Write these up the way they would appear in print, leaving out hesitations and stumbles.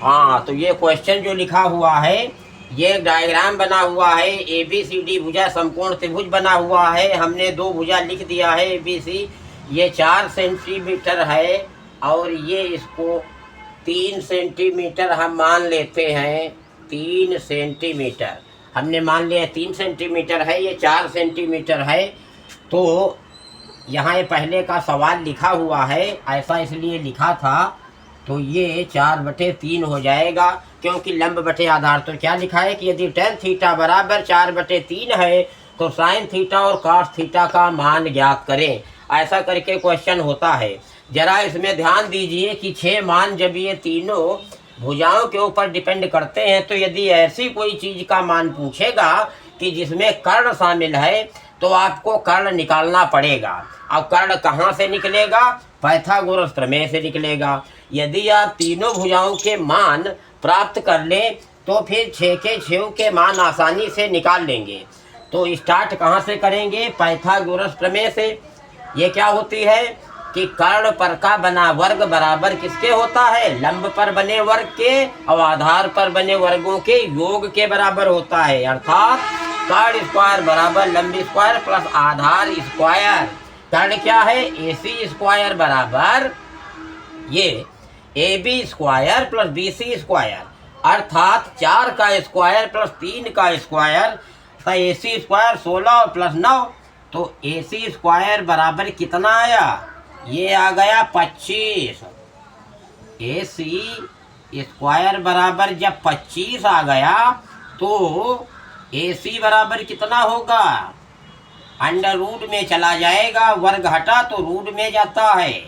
हाँ, तो ये क्वेश्चन जो लिखा हुआ है, ये एक डायग्राम बना हुआ है। ABCD भुजा समकोण त्रिभुज बना हुआ है। हमने दो भुजा लिख दिया है ABC। ये 4 सेंटीमीटर है और ये इसको 3 सेंटीमीटर हम मान लेते हैं। 3 सेंटीमीटर हमने मान लिया, 3 सेंटीमीटर है, ये 4 सेंटीमीटर है। तो यहाँ ये पहले का सवाल लिखा हुआ है, ऐसा इसलिए लिखा था। तो ये 4/3 हो जाएगा, क्योंकि लंब बटे आधार। तो क्या लिखा है कि यदि tan थीटा बराबर 4/3 है तो sin थीटा और cos थीटा का मान ज्ञात करें। ऐसा करके क्वेश्चन होता है। जरा इसमें ध्यान दीजिए कि 6 मान जब ये तीनों भुजाओं के ऊपर डिपेंड करते हैं, तो यदि ऐसी कोई चीज़ का मान पूछेगा कि जिसमें कर्ण शामिल है, तो आपको कर्ण निकालना पड़ेगा। अब कर्ण कहाँ से निकलेगा? पाइथागोरस प्रमेय से निकलेगा। यदि आप तीनों भुजाओं के मान प्राप्त कर लें तो फिर 6 के 6 के मान आसानी से निकाल लेंगे। तो स्टार्ट कहाँ से करेंगे? पाइथागोरस प्रमेय से। ये क्या होती है कि कर्ण पर का बना वर्ग बराबर किसके होता है? लंब पर बने वर्ग के और आधार पर बने वर्गों के योग के बराबर होता है। अर्थात कर्ण स्क्वायर बराबर लंब स्क्वायर प्लस आधार स्क्वायर। कर्ण क्या है? AC स्क्वायर बराबर ये AB square plus BC square, अर्थात 4 का स्क्वायर प्लस 3 का स्क्वायर। तो AC स्क्वायर 16 प्लस 9, तो AC स्क्वायर बराबर कितना आया? ये आ गया 25। AC स्क्वायर बराबर जब 25 आ गया तो AC बराबर कितना होगा? अंडर रूट में चला जाएगा, वर्ग हटा तो रूट में जाता है,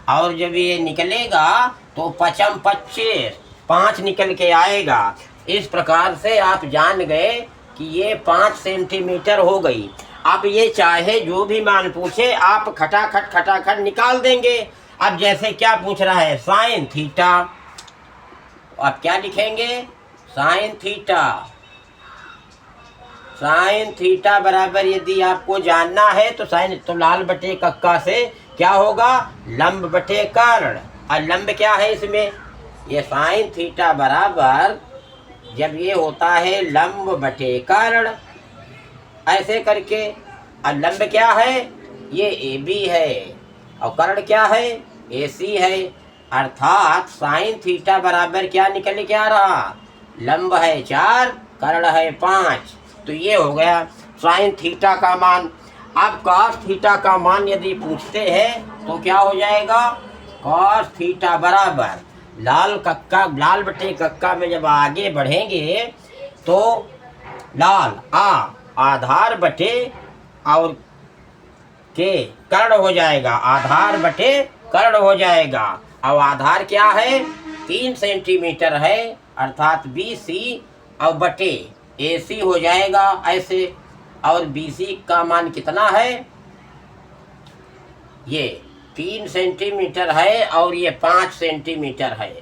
और जब ये निकलेगा तो 5 25 5 निकल के आएगा। इस प्रकार से आप जान गए कि ये 5 सेंटीमीटर हो गई। अब ये चाहे जो भी मान पूछे आप खटाखट निकाल देंगे। अब जैसे क्या पूछ रहा है? Sine theta. आप क्या लिखेंगे? Sine theta. साइन थीटा बराबर यदि आपको जानना है तो साइन, तो लाल बटे कक्का से क्या होगा? लंब बटे कर्ण। और लंब क्या है इसमें? ये साइन थीटा बराबर जब ये होता है लंब बटे कर्ण, ऐसे करके। और लंब क्या है? ये AB है और कर्ण क्या है? AC है। अर्थात साइन थीटा बराबर क्या निकल के आ रहा? लंब है 4, कर्ण है 5। तो ये हो गया साइन थीटा का मान। अब cos थीटा का मान यदि पूछते हैं तो क्या हो जाएगा? cos थीटा बराबर लाल बटे कक्का में जब आगे बढ़ेंगे तो लाल आधार बटे और के कर्ण हो जाएगा, आधार बटे कर्ण हो जाएगा। अब आधार क्या है? 3 सेंटीमीटर है, अर्थात BC और बटे AC हो जाएगा ऐसे। और BC का मान कितना है? ये 3 सेंटीमीटर है और ये 5 सेंटीमीटर है।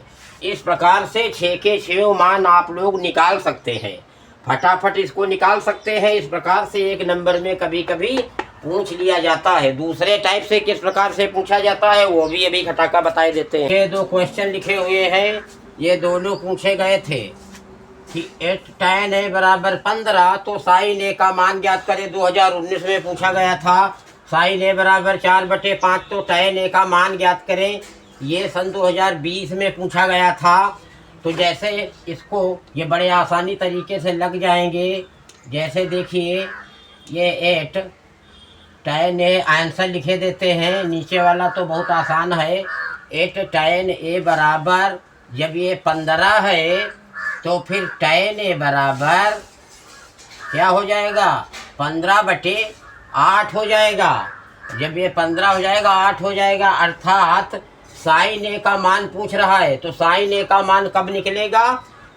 इस प्रकार से 6 के 6 मान आप लोग निकाल सकते हैं, फटाफट इसको निकाल सकते हैं। इस प्रकार से एक नंबर में कभी कभी पूछ लिया जाता है। दूसरे टाइप से किस प्रकार से पूछा जाता है वो भी अभी खटाका बताए देते हैं। ये 2 क्वेश्चन लिखे हुए हैं, ये दोनों पूछे गए थे कि tan A बराबर 15, तो sin A का मान ज्ञात करें। 2019 में पूछा गया था। sin A बराबर 4/5, तो tan A का मान ज्ञात करें। ये सन 2020 में पूछा गया था। तो जैसे इसको ये बड़े आसानी तरीके से लग जाएंगे। जैसे देखिए ये 8 tan A आंसर लिखे देते हैं। नीचे वाला तो बहुत आसान है। 8 tan A बराबर जब ये 15 है तो फिर tan A बराबर क्या हो जाएगा? 15/8 हो जाएगा। जब ये 15 हो जाएगा 8 हो जाएगा, अर्थात sin A का मान पूछ रहा है। तो sin A का मान कब निकलेगा?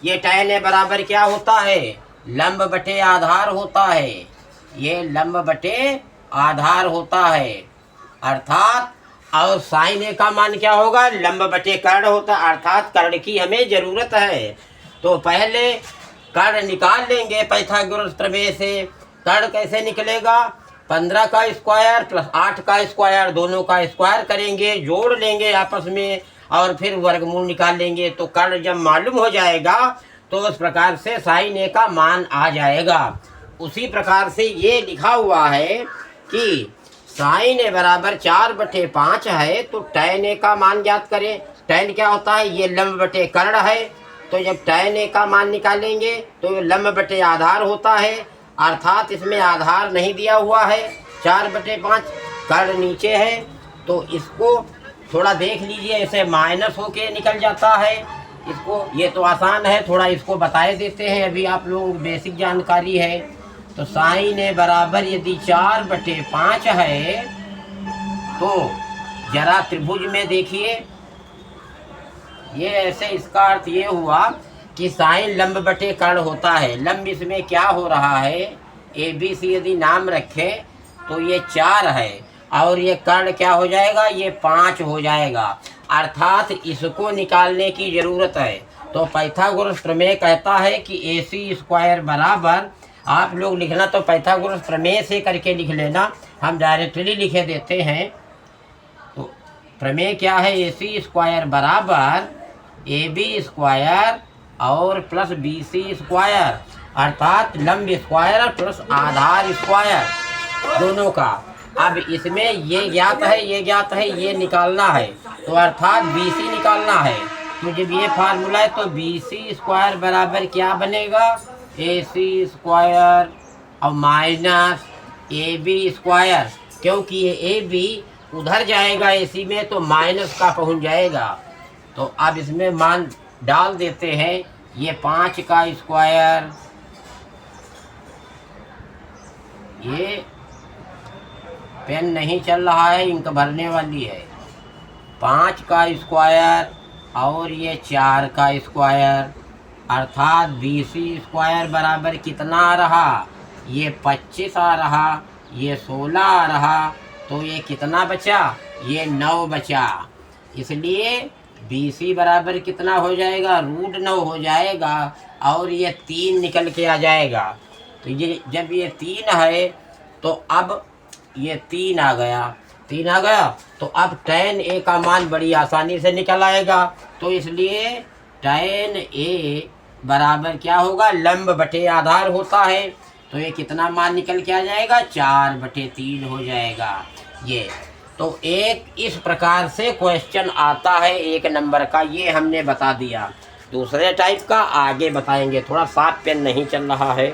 ये tan A बराबर क्या होता है? लंब बटे आधार होता है। ये लंब बटे आधार होता है, अर्थात। और sin A का मान क्या होगा? लंब बटे कर्ण होता है, अर्थात कर्ण की हमें ज़रूरत है। तो पहले कर्ण निकाल लेंगे पाइथागोरस प्रमेय से। कर्ण कैसे निकलेगा? 15 का स्क्वायर प्लस 8 का स्क्वायर, दोनों का स्क्वायर करेंगे, जोड़ लेंगे आपस में, और फिर वर्गमूल निकाल लेंगे। तो कर्ण जब मालूम हो जाएगा तो उस प्रकार से साइन ए का मान आ जाएगा। उसी प्रकार से ये लिखा हुआ है कि साइन ए बराबर 4/5 है, तो टैन ए का मान ज्ञात करें। टैन क्या होता है? ये लंब बटे कर्ण है। तो जब टैन ए का मान निकालेंगे तो लंब बटे आधार होता है, अर्थात इसमें आधार नहीं दिया हुआ है। 4/5 कर्ण नीचे है, तो इसको थोड़ा देख लीजिए, ऐसे माइनस होके निकल जाता है। इसको ये तो आसान है, थोड़ा इसको बताए देते हैं, अभी आप लोग बेसिक जानकारी है। तो साइन ए बराबर यदि 4/5 है तो जरा त्रिभुज में देखिए, ये ऐसे इसका अर्थ ये हुआ कि साइन लंब बटे कर्ण होता है। लंब इसमें क्या हो रहा है? ए बी सी यदि नाम रखें तो ये 4 है, और ये कर्ण क्या हो जाएगा? ये 5 हो जाएगा, अर्थात इसको निकालने की ज़रूरत है। तो पाइथागोरस प्रमेय कहता है कि AC² बराबर, आप लोग लिखना तो पाइथागोरस प्रमेय से करके लिख लेना, हम डायरेक्टली लिखे देते हैं। तो प्रमेय क्या है? AC² बराबर AB² और प्लस BC², अर्थात लंब स्क्वायर प्लस आधार स्क्वायर दोनों का। अब इसमें ये ज्ञात है, ये ज्ञात है, ये निकालना है, तो अर्थात BC निकालना है। तो जब ये फार्मूला है तो BC² बराबर क्या बनेगा? AC² और माइनस AB², क्योंकि ये AB उधर जाएगा AC में तो माइनस का पहुंच जाएगा। तो अब इसमें मान डाल देते हैं, ये 5 का स्क्वायर, ये पेन नहीं चल रहा है, इंक भरने वाली है, 5 का स्क्वायर और ये 4 का स्क्वायर, अर्थात BC² बराबर कितना आ रहा? ये 25 आ रहा, ये 16 आ रहा, तो ये कितना बचा? ये 9 बचा। इसलिए BC बराबर कितना हो जाएगा? √9 हो जाएगा, और ये 3 निकल के आ जाएगा। तो ये जब ये 3 है तो अब ये 3 आ गया, 3 आ गया, तो अब टैन ए का मान बड़ी आसानी से निकल आएगा। तो इसलिए टैन ए बराबर क्या होगा? लंब बटे आधार होता है, तो ये कितना मान निकल के आ जाएगा? 4/3 हो जाएगा। ये तो एक इस प्रकार से क्वेश्चन आता है 1 नंबर का, ये हमने बता दिया। दूसरे टाइप का आगे बताएंगे, थोड़ा साफ पेन नहीं चल रहा है।